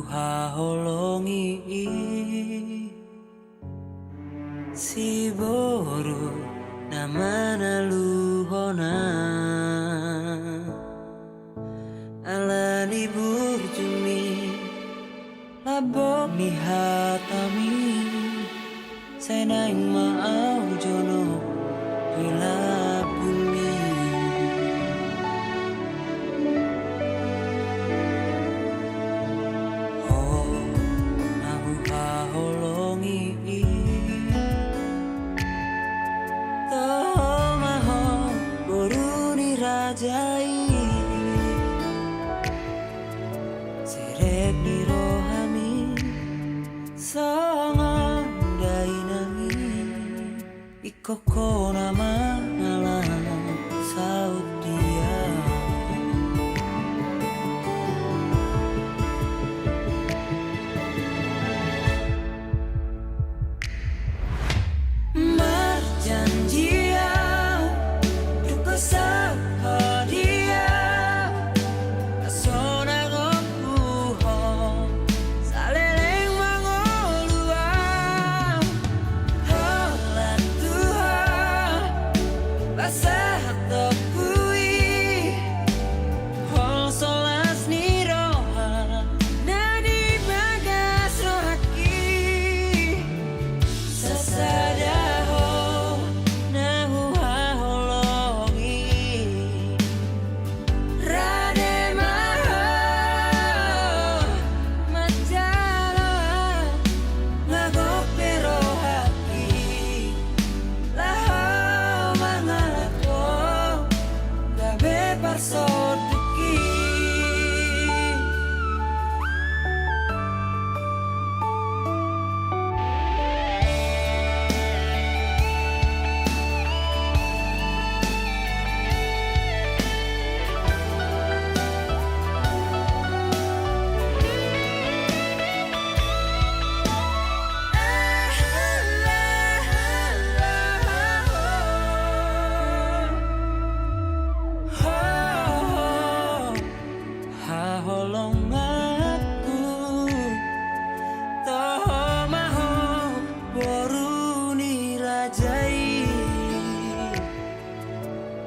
haholongi si boru namana luhona alani burjumi labok ni hatami sainaing maau jono bila bumi rajai serep di rohami sangat dainangi ikoko nama nalah saut dia marjanjian duka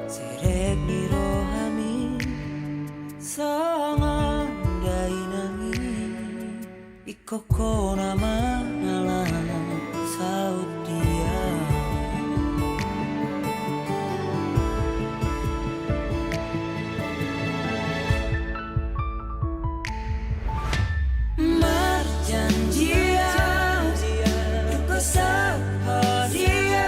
serep di rohami sangat dainangi ikoko nama nalah saut dia marjanjian duka sahadia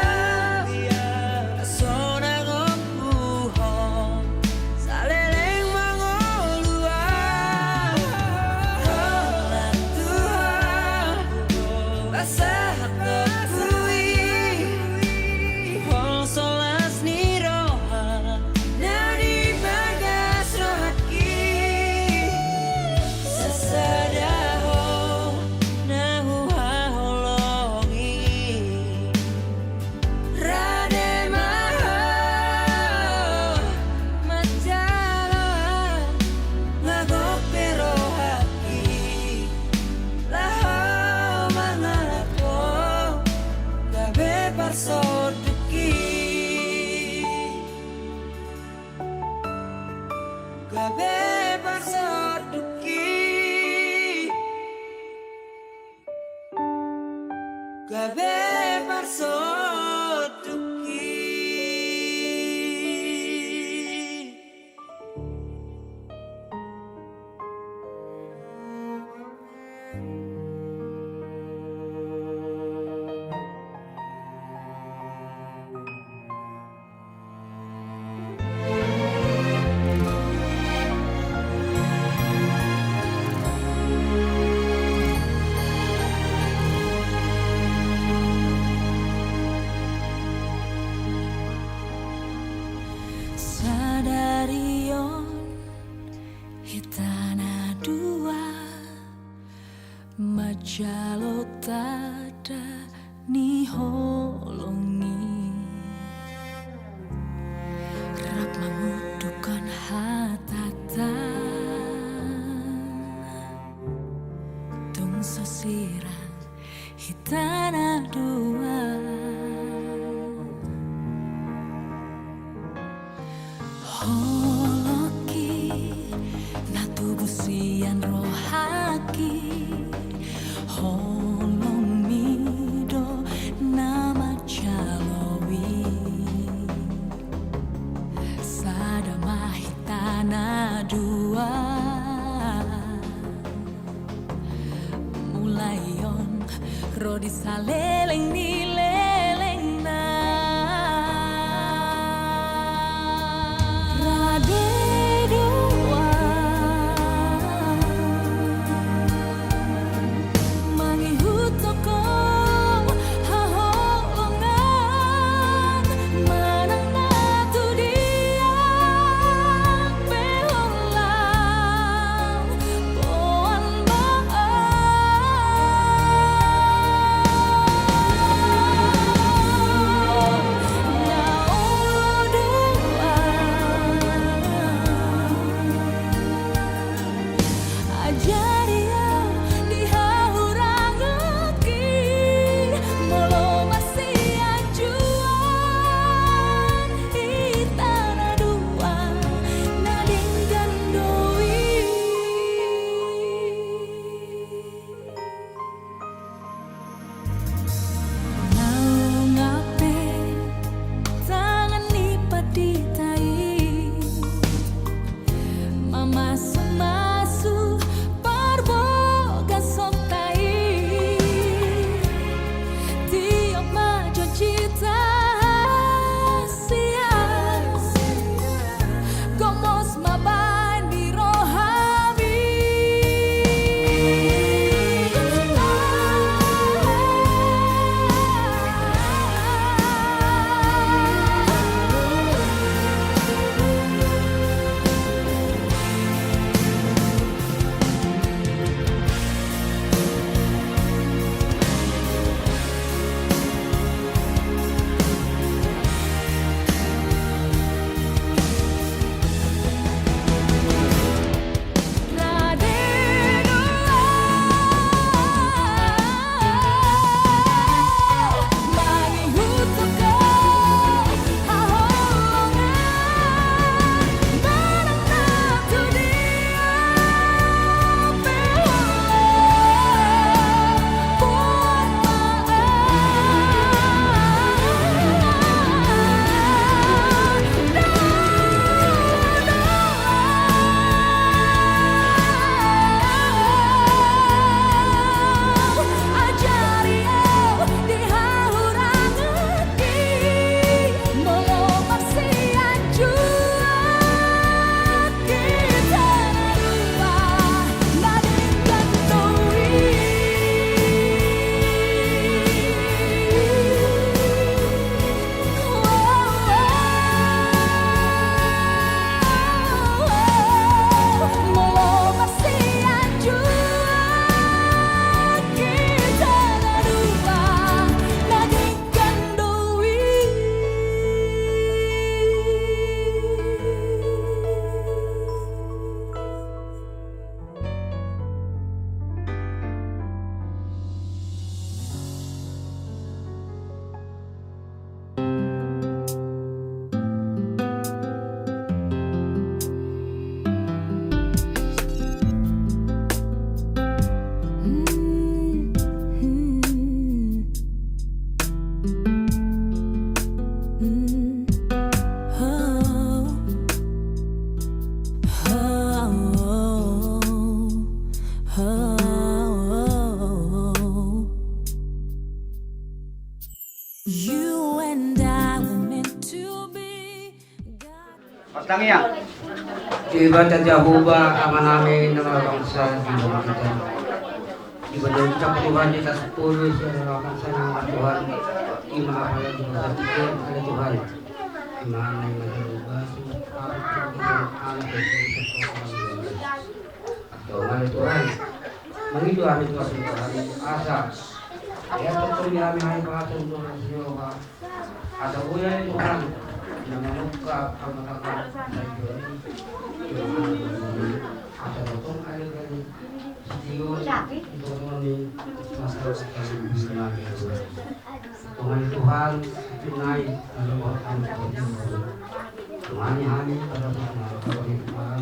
Soduki gabe barsoduki gabe barsoduki sadarion hitana dua majalo tada ni holongi rap mengudukan hatata dua mulai on rodi saleleng ni leleng na rade dua mangi hutoko haholongan manang na tu dia peholang poan Tangya. Ibadah Jehovah aman amin nama bangsa di bawah kita. Ibadah ucap Tuhan kita sepuluh secara bangsa nama Tuhan. Iman apa yang kita pikir oleh Tuhan. Iman yang berubah. Tuhan Tuhan. Mengidu kami Tuhan Tuhan asa. Ya tentu kami hai bahasa Tuhan Jehovah. Ada buaya Tuhan. Yang membuka kamar-kamar ada potong air dari studio untuk memenuhi masalah sekali Tuhan Tuhan tunai dalam waktu Tuhan kami pada Tuhan Tuhan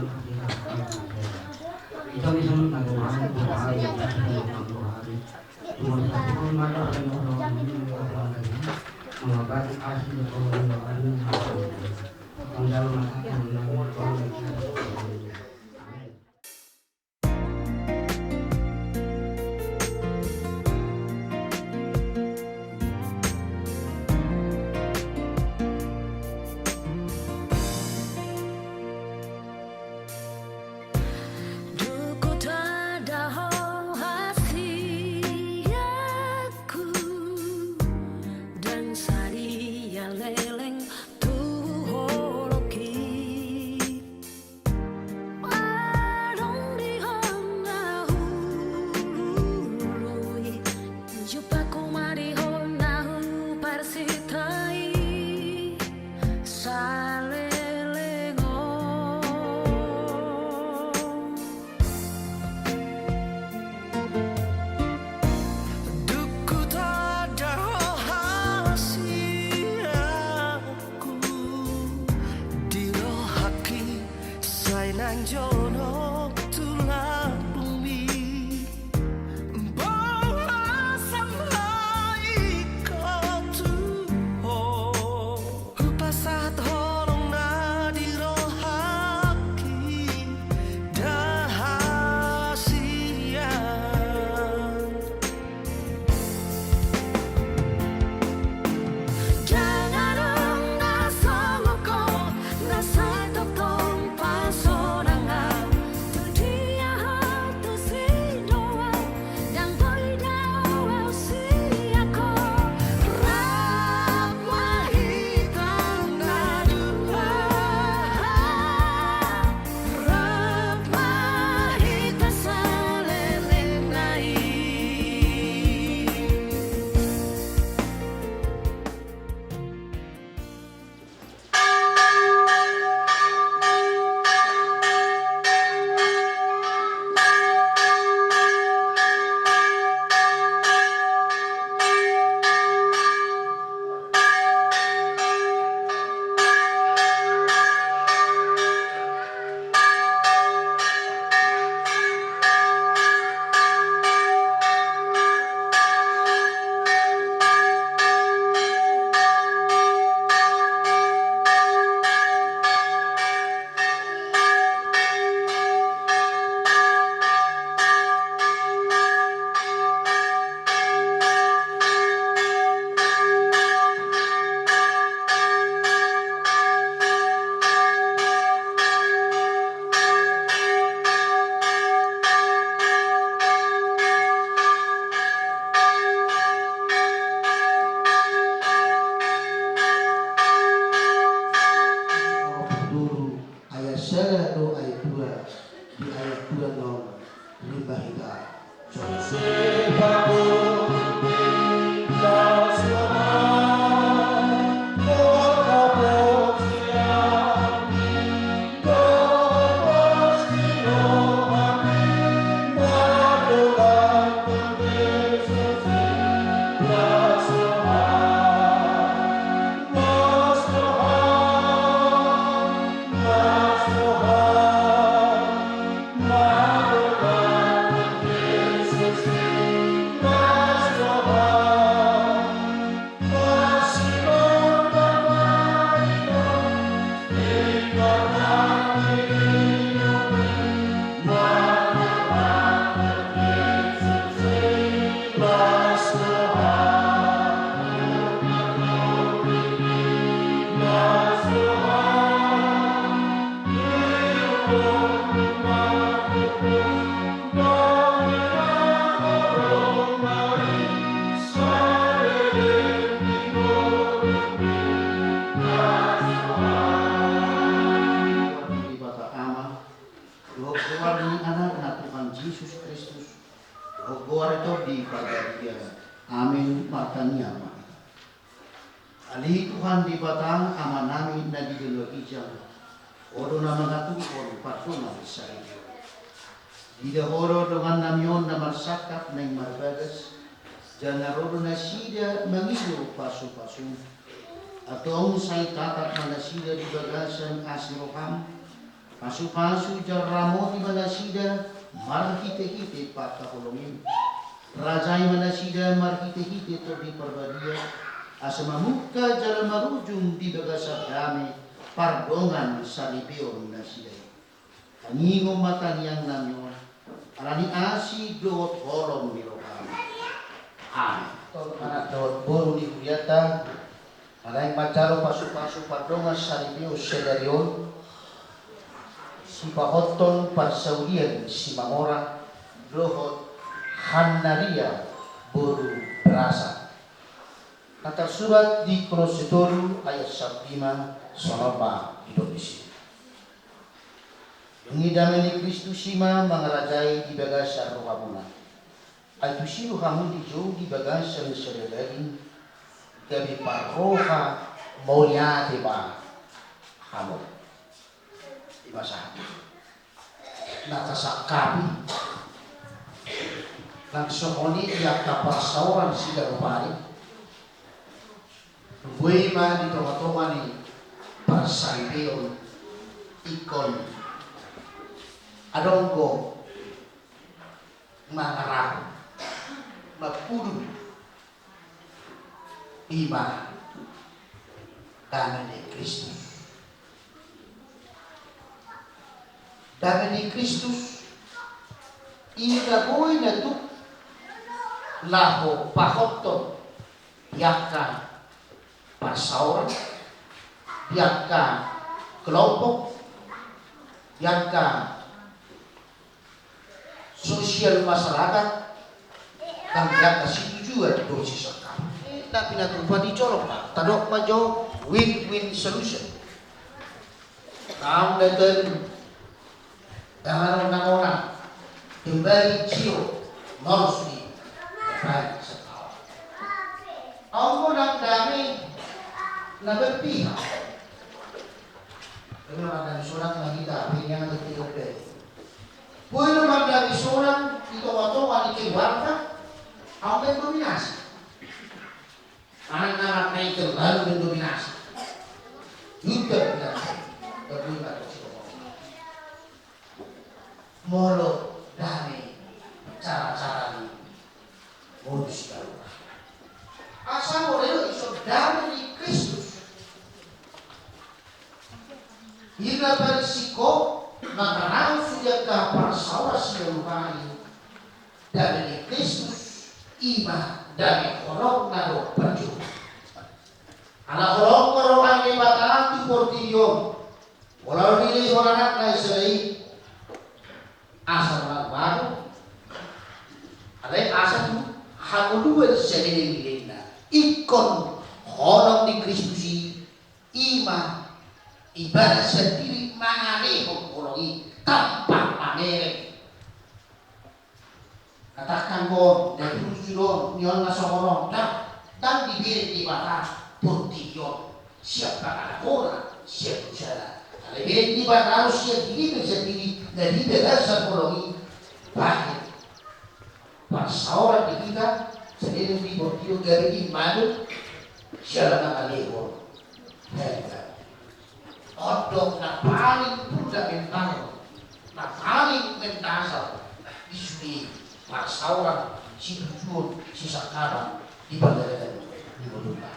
kita bisa menanggung Tuhan Tuhan mana yang mengobati asli pengobatan tanggal mata Amin martaniama. Ali Tuhan di batang ama namin na di dalawa ijang. Odo na mga tukon patuna sa iyo. Di dahoro dengan namyon na marsakap na marbagas. Diyan narodo na sida mangilo pasu-pasu. Atong say tatak manasida di bagasan asirokam. Pasu-pasu jaramo di manasida marhite-hite patahulongin. Rajai manasida marhite-hite to di perbadia. Asa mamukka jalan marujung di bagasa dami pardongan salipion nasida. Kaningo mata niyang namyon. Alani asi doot holong nilokam. Amin. Tol anak doot boro ni kuyata. Alay macaro pasu-pasu pardongan salipio sedarion. Si pahoton parsaudian si mamora dohot hannaria boro berasa. Tersurat di Kolosetoru ayat 5 sonoma Indonesia. Yung damai ni Kristus sima mangarajai di bagasa rohamuna. Aitu silu hamun di jauh di bagasa meserelagin gabi paroha molia tiba hamun. Di masa hati. Nakasakabi. Nagsokoni yang kapasawan sila rupari. Buema di toma-toma ni parsaipeon ikon adongko mangarap mapudu ima damai di Kristus. Damai di Kristus ina boy na tu laho pahoton yakka pasauran yakka kelompok yakka sosial masyarakat kang yakka situjuan dosis sekali. Tapi natupa di colok pak tadok majo win-win solution. Kaum datang dengan orang-orang kembali cio morsi baik sekali. Aku nak damai nak berpihak. Dengan dari seorang lagi tapi yang tidak baik. Boleh dari seorang itu atau keluarga, aku mendominasi. Anak-anak itu lalu mendominasi. Juga tidak berbuat molo damai cara-cara ini modus darurat. Asal boleh iso damai di Kristus. Hingga berisiko maka sudah kapal sawah seluruhnya dari Kristus iman dari korong nado perju. Anak korong yang dibatakan di portilion. Walau diri seorang anak naik selai asal anak baru. Ada asal hamudua sendiri milena. Ikon korong di Kristus iman ibadah sendiri manganeho kolongi tanpa manere. Katakan bon dari tujuan nyon nasokorong dan diberi di bawah portilion siap kakak orang siap bicara. Kalau diberi di bawah harus siap diri sendiri dari belasan kolongi baik. Pasauran di kita sendiri di portilion dari iman siapa manganeho. Odok na paling fundamental, na paling mendasar isu pasauran si tujuan si sakaran di bandara di Bodoma.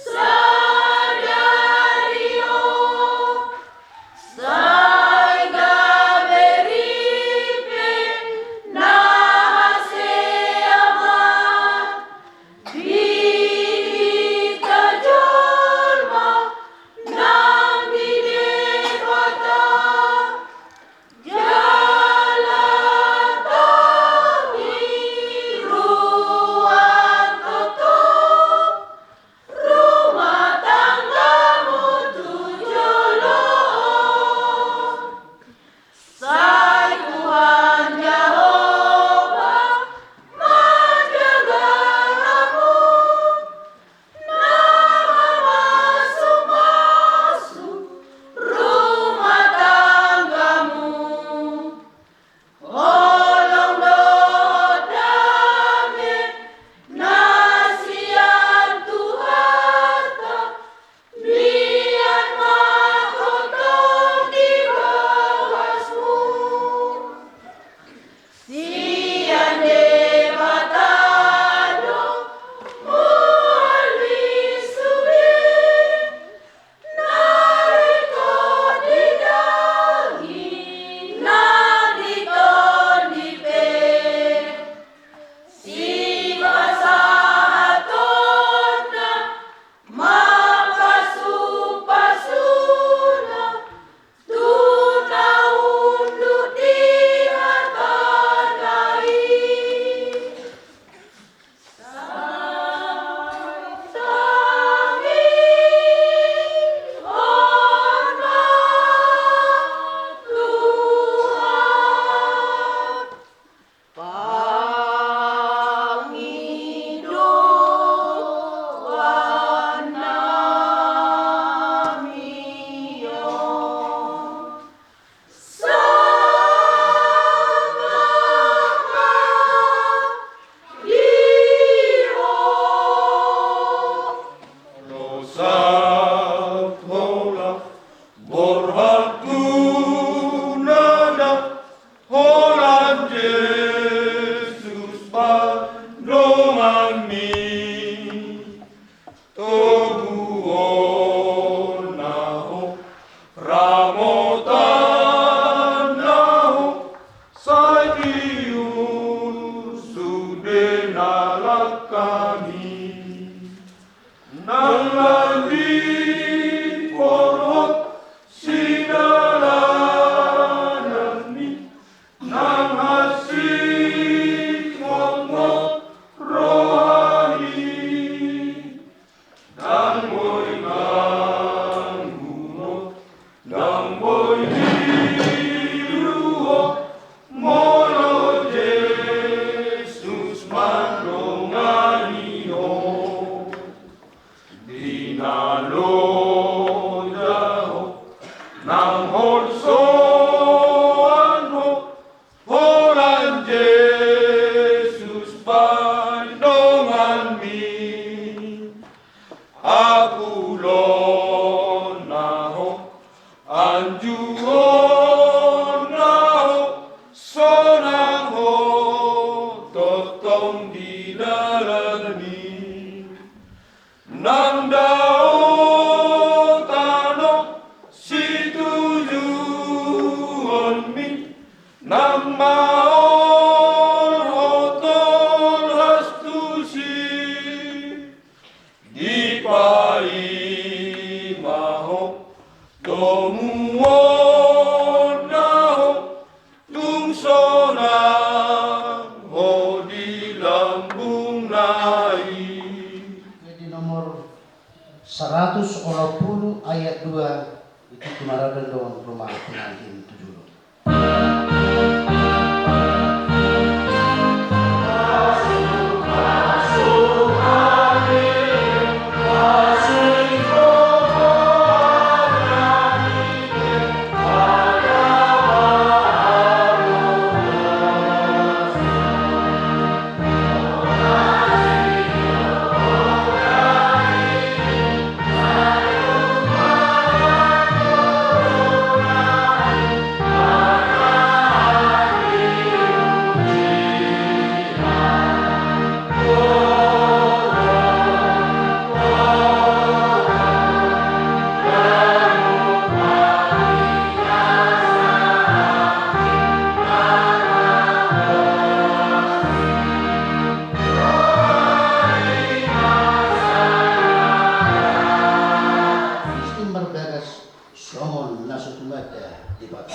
Sada kami nang langit porot sinalan ni nang hasik ngot rohani dan boy ngangumot dan boy diluo mono Jesus mandongani o dinalodaho nang holsoan ho holan Jesus pandongan mi aku lonaho anjuonaho sonaho totong dilalani nang dao tano situjuon mi nang maol hotol hastusi di paimaho tomuonaho tungsonang ho di lambung nai. Jadi nomor 120 ayat 2 itu kemarin doang rumah pengantin 7. Somon nasutumata di bata.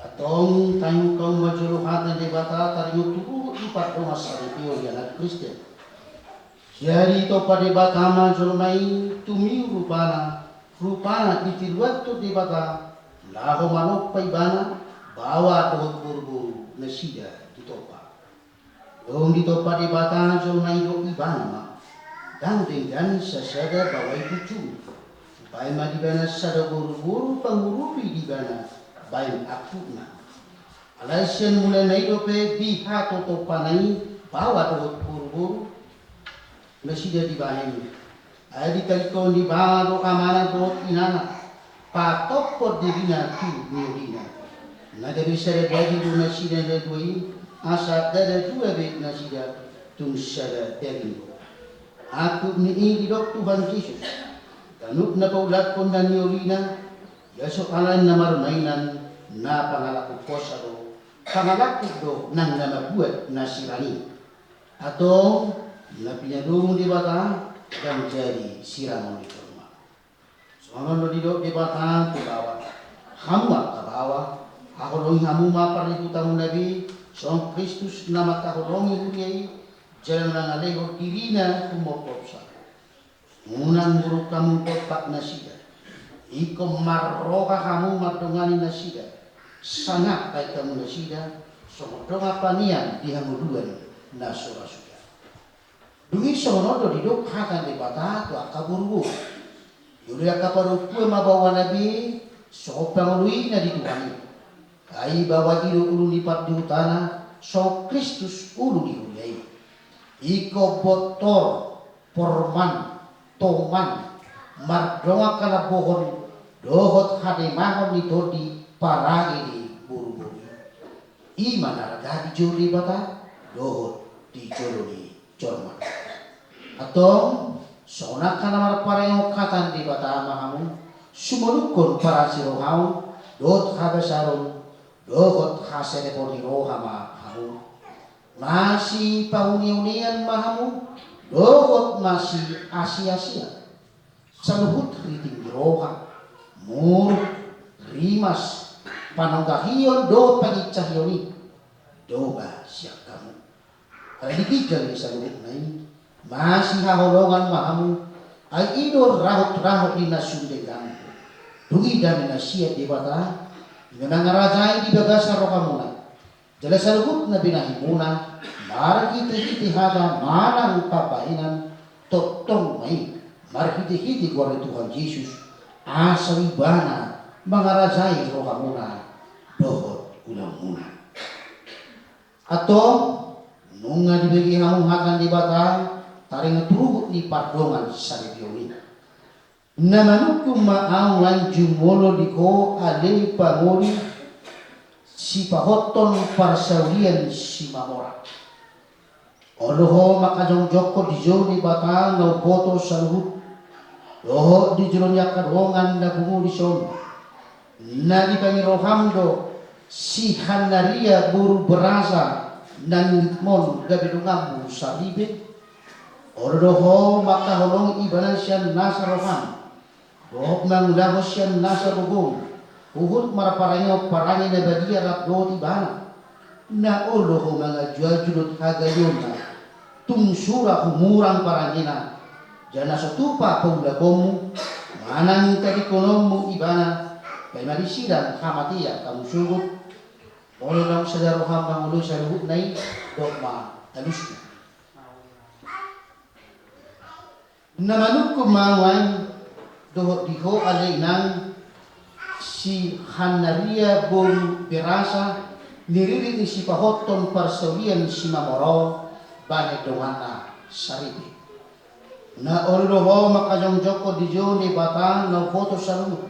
Atong tayo kang majuluhatan di bata tayo tuku ipat rumah saripio yan at Kristen. Jadi to pada bata majulmai tumi rupana itiluat to di bata laho manok paibana bawa to buru na sida ditopa. Dong ditopa di bata julmai do ibana ma. Dan dengan sasada bawai kucu. Baik madibana sada buru-buru pangurupi dibana baik akuna. Alasian mulai naidope biha toto panai bawa tot buru-buru nasida dibahani. Adi talikon di baro amana tot inana patok por dibina tu miodina. Nada bisa jadi du nasida dadui asa dada dua be nasida tung sada deringo. Aku ni dok Tuhan Yesus. Kanut na paulat ko na niolina, yaso alan na marunainan na pangalaku posado, pangalaku do nang namabuat na sirani. Atong na pinadung di bata dan jadi siramon di rumah. Soalnya di dok di bata ke bawah, hamwa ke bawah, hakolongi hamuma parikutan nabi, soang Kristus nama kakolongi huriai, jalan nangaleho dirina kumopopsa. Munang buruk kamu kotak nasida, iko marroka kamu matungani nasida, sangat baik kamu nasida, sodong apanian dihamuluan nasura suda. Dungi sonodo didok hakan di bata tu akaburu, yuri akaparu kue mabawa nabi, sopang lui na dituani, kai bawa iru ulu lipat di utana, so Kristus ulu dihulai, iko botor porman toman mardonga kala pohon dohot hade mahon ni todi paragi di buru-buru iman arga di joli bata dohot di joli jorma atong sona kana mar pareng katan di bata mahamu sumonukon para sirohau dot habesaron dohot hasere poni rohama hamu masih pauni-unian mahamu, dohot masih asia-asia, saluhut riting roha, mur, rimas, pananggahiyon do pangitsahyoni, doga siap kamu. Kalau dikijal di saluhut na ini, masih haholongan mahamu, ay idor rahot-rahot di nasundegang, dungi dami na siya di bata, nangarajay di bagasa rokamuna. Jala saluhut na binahimuna, marang hiti-hiti hada manang papainan, totong may, marang hiti-hiti kuwari Tuhan Yesus, asawi bana, mangarajay rokamuna, dohot ulang muna. Ato, nung nga dibagi hamong hakan di bata, taring turugot ni pardongan sa review. Namanukum maang lanjung molo di ko alay pangoli, si pahoton parsaulian si mamora. Oloho makajongjok ko di joni bata na boto sa luhut. Loho di jolonya kadongan na bungo di son. Na di pangirohamdo si hanaria buru berasa nan litmon gabidungamu sa libit. Oloho makaholong ibanan siya nasa roham. Dohok manglahos siya nasa rugong. Uhud maraparangaw parangin na badia rapdo di bana. Na oloho mga jual-julot hagayon na tungsura humurang parangina. Diyan sa tupa paulakomu, manang tarikonom mo ibana, kay marisilang kamatiya kamusugot. Olo lang sa darohang pangulo sa luhut na dogma talusyo. Namanuk kumawang dohot diho alay nang si Hanaria bung berasa niririt ni si pahoton parsaulian si mamoro banay dongana sarili. Na oloho makajongjok ko di jo ni bata na foto sa luhut.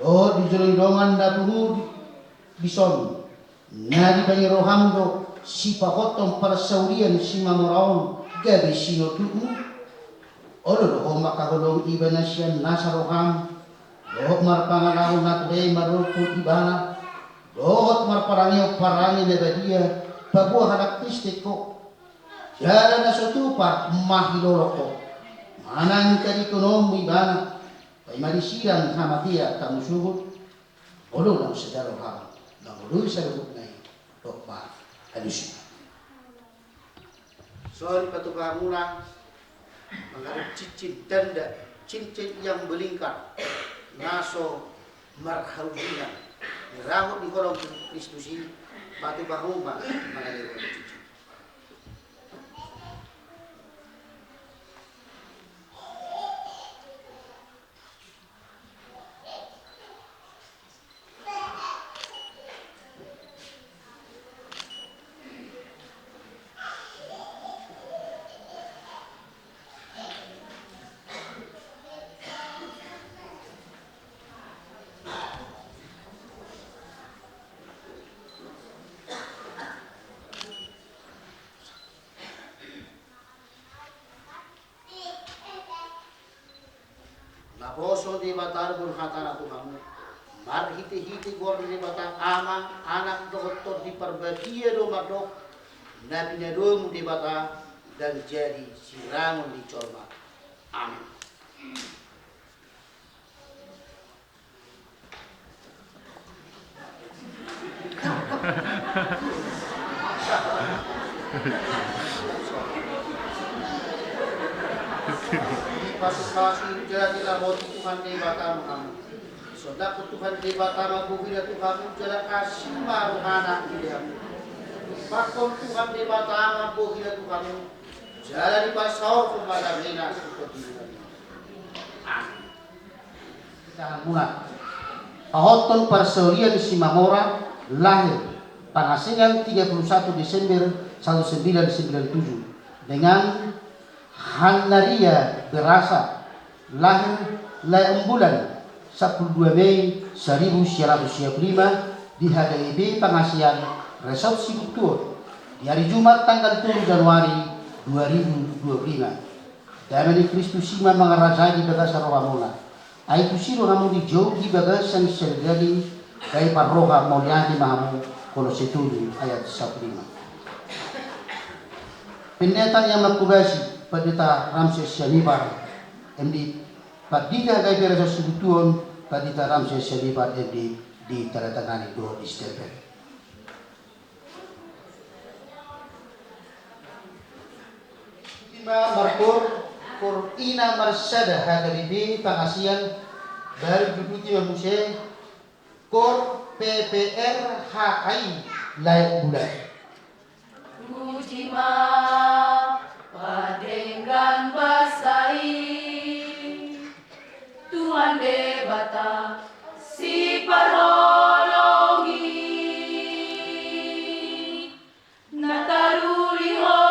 O di jo dongan na tuhud bison. Na di pangirohamdo si pahoton parsaulian si mamoro gabi sino tuhu. Oloho makahulong iba na siya nasa roham. Dohot marpangalao na tuloy marupot ibana. Dohot marparangyo parangin na badia. Pabuha karakteristik ko. Jala na sa tupa mahilolo ko. Manang karikonom ibana. Kay marisilang hamatiya kamusugot. Olo lang sa daroham. Nanguloy sa lubot na ito. Dokma alusyo. Sorry patuka muna. Mengarut cincin tanda, cincin yang melingkar, naso marharudian, dirahut di kolom Kristus ini, batu bahuma mengalir cincin. Naposo di batar burhatan aku kamu, marhiti-hiti gor di batar ama anak doktor di perbadia do madok, nabi nadum di batar dan jadi sirangun di corma. Amin. Pasuk-pasuk jadilah boti Tuhan di batamu kamu. Sodak Tuhan di batamu bukila Tuhan jalan kasih maruhana diamu. Pakon Tuhan di batamu bukila Tuhan jalan di pasau pemadamina seperti ini. Amin. Jangan mulai. Pahoton parsaulian si Mamora lahir pengasingan 31 Desember 1997 dengan Hanaria berasa lahir bulan 12 Mei 1925 di HDIB Pengasihan Resepsi Kultur di hari Jumat tanggal 7 Januari 2025. Damai Kristus Sima mengarajai di bagasa rohamuna. Aitu siro namu di jauh di bagasan sergali dari parroha Moliani Mahamu Kolose 7 ayat 15. Pendeta yang makubasi Pendeta Ramses Syanibar MD Padita Gai Perasa Subutuan Pendeta Ramses Syanibar MD di Taratangani do Isterben. Lima Markor Ina Marsada Hadaribi Pangasian dari Duduti Manusia Kor PPR HI Layak Bulan. Mujima Padenggan Basai Tuhan debata si parolongi Nataruliho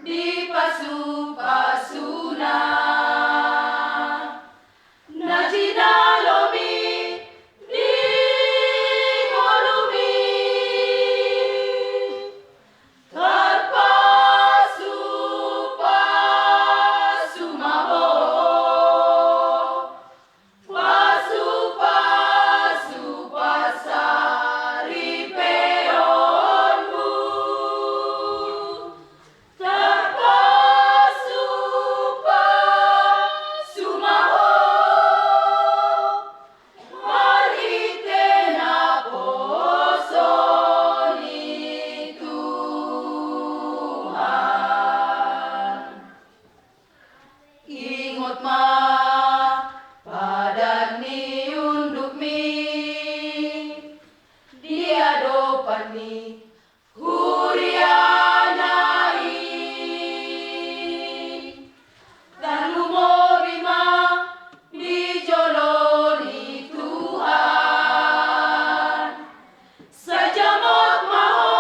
di pasu-pasuna Najinalomi di kolumi Terpasu-pasu maho Pasu-pasu pasari peonmu Terpasu-pasu maho Marite na posoni Tuhan Ingot ma pada ni unduk mi dia dopan ni hurianai dan lumobima dijoloni Tuhan sajamot maho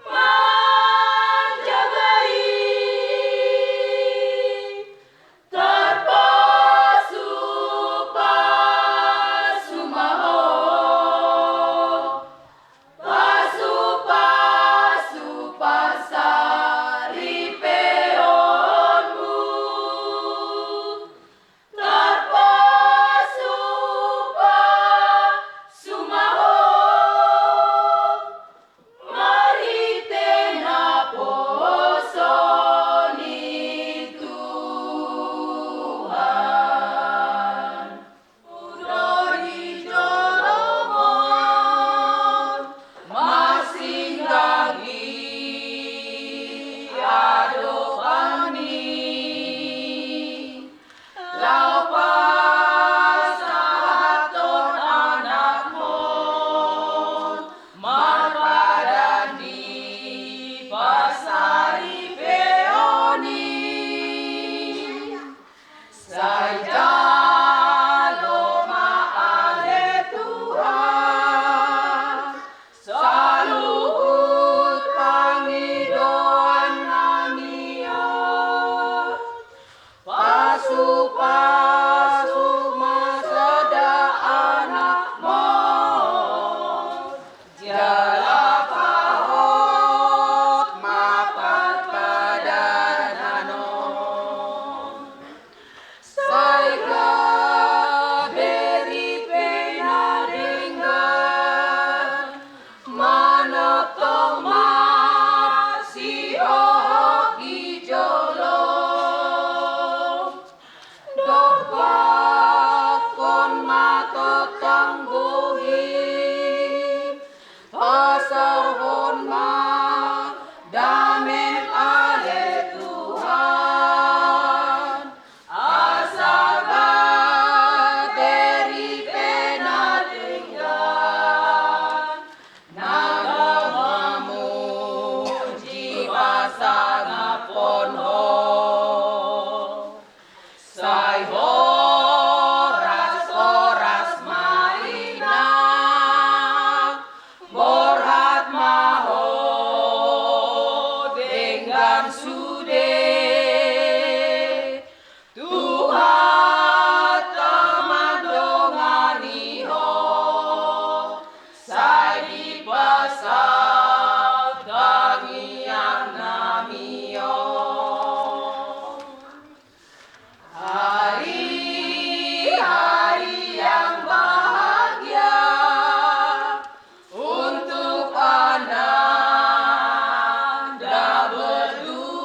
menjagai Terpasu-pasu maho Pasu-pasu pasari peonmu Terpasu-pasu maho Marite na posoni Tuhan Udoni Joromon Masinggangi adopani Lau pasaton anakmon Marpadani pasari peoni Saja loma ale Tuhan Saluhut pangidoan namio Pasu-pasu masada anak mo Jala pahot mapat padananon Saiga beri pena ringgan Manotong masih ijolong Dokakon matotang buhi Pasar honma damen ale Tuhan Asaga dari pena tinggal Nagamamu jibasa ponho Sai horas-horas maina Borhat maho dengan sude Tuhan teman donganiho Sai di pasar tangian namio Hari-hari yang bahagia untuk Anda berdua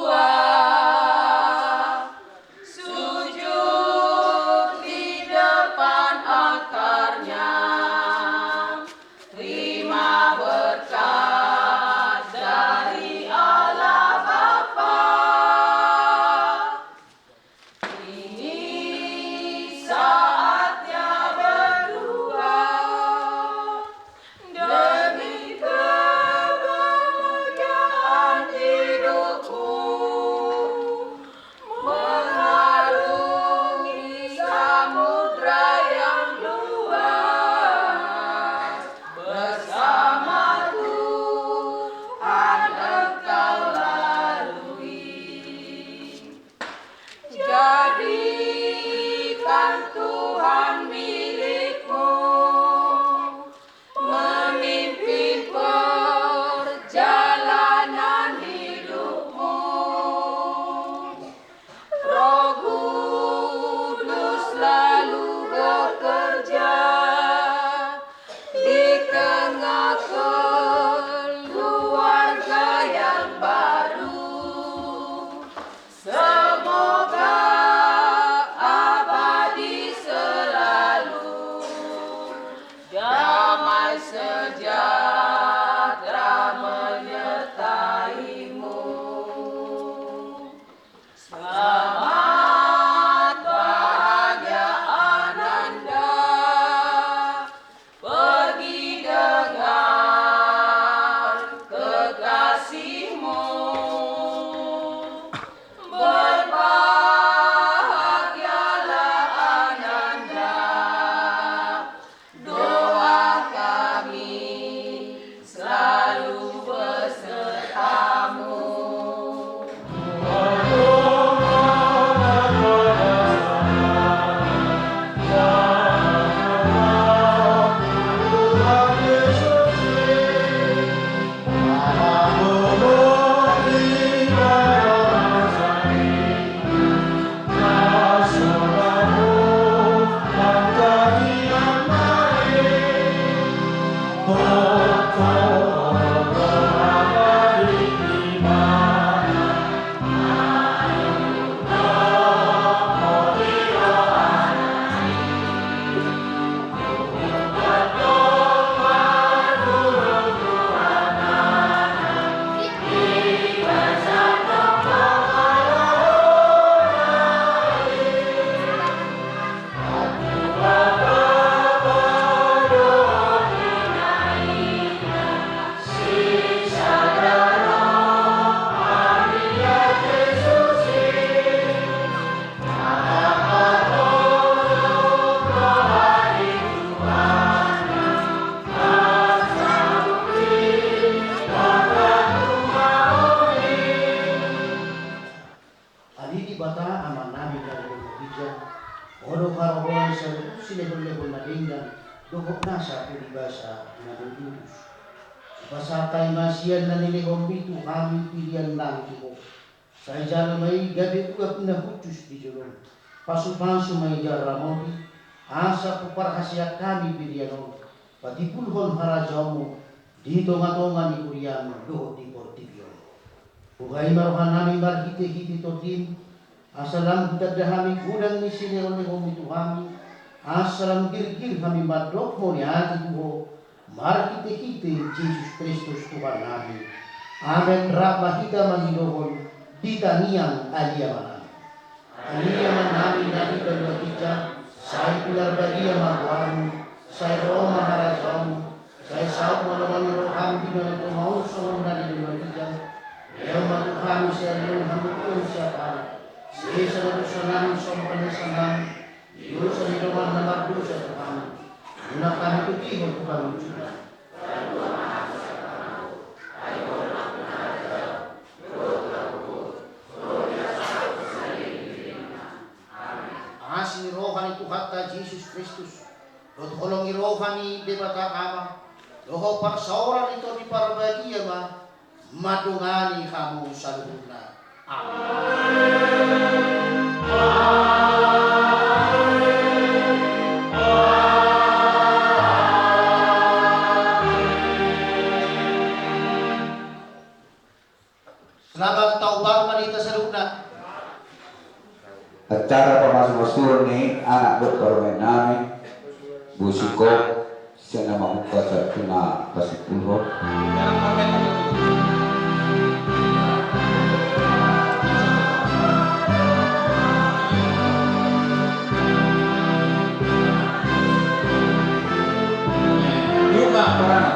Luhok nasa peribahasa na Diyos. Pasatay masiyan na nilihong itu kami pilihan lang ito. Sa ijana may gabi uap na hutus di julong. Pasu-pasu may jaramodi. Asa puparhasya kami pilihan. Pati pulhon harajamu. Dito nga tongan ni Kuriano. Luhok di Portibio. Bugay maruhan namin marhite-hite to din. Asalam kita dahami gudang ni sinero nilihong itu kami. Asalam gil-gil kami madok mo ni hati tuho. Mari kita Yesus Kristus Tuhan namin. Amen. Rapa kita mangidohon di taniang aliyaman. Aliyaman namin natin kedua kita. Saya pilar bagia mahuamu. Saya roh maharajamu. Saya saut malaman roham di mana tu mau sorong dari kedua kita. Yang mahuamu saya roh hamu siapa. Saya selalu senang sopan senang. Yus selidoman nama dosa Tuhan. Gunakan itu tiba Tuhan lucu. Asli rohani Tuhan Yesus Kristus. Rot holongi rohani debata kama. Roho parsauran itu di parbagia ma. Madungani kamu saluhuna. Amin. Selamat tahun baru Marita Saluna. Acara pemasukan ni anak berkorban namin busiko siya na mamuka sa tuna pasipulho. Luka parana.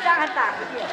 Jangan takut ya.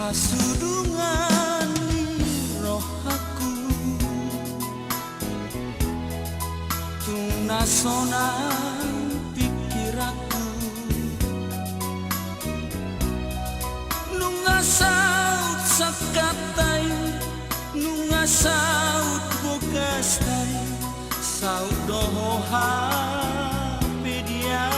Hasudungan roh aku tunasonan pikir aku nunga saut sakatai nunga saut bogastai saut doha media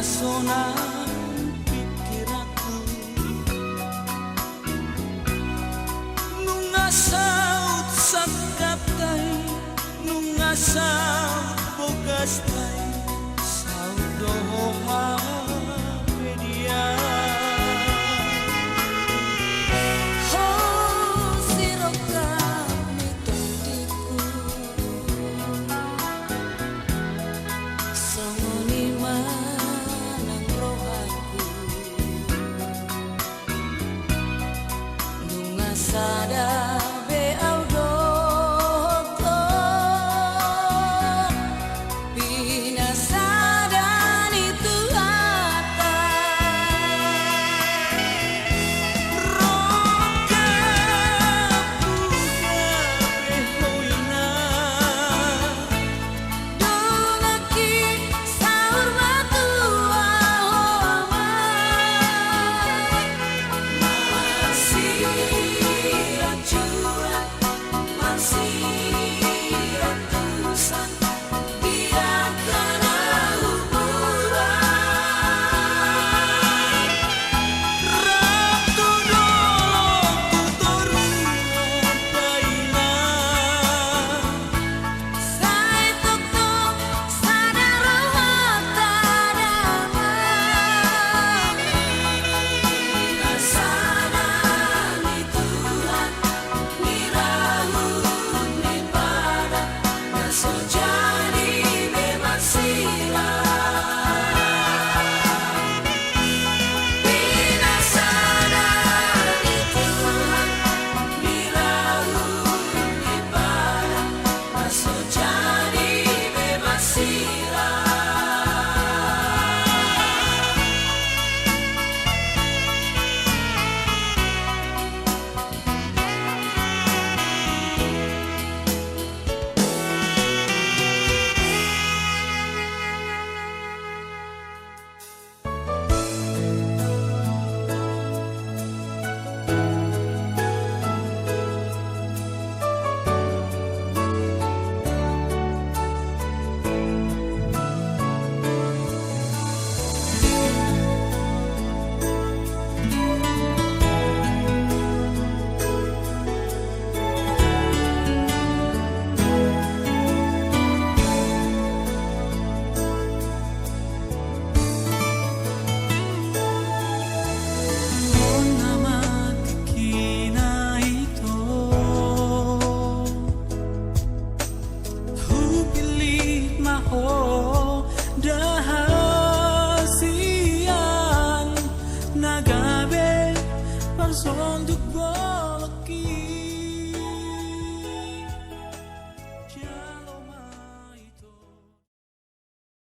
nasonan pikir aku nunga saut sakatai nunga saut bogastai saut doha media Sada beau doko binasa dan itu oh dahasian nagabe parsonduk bolaki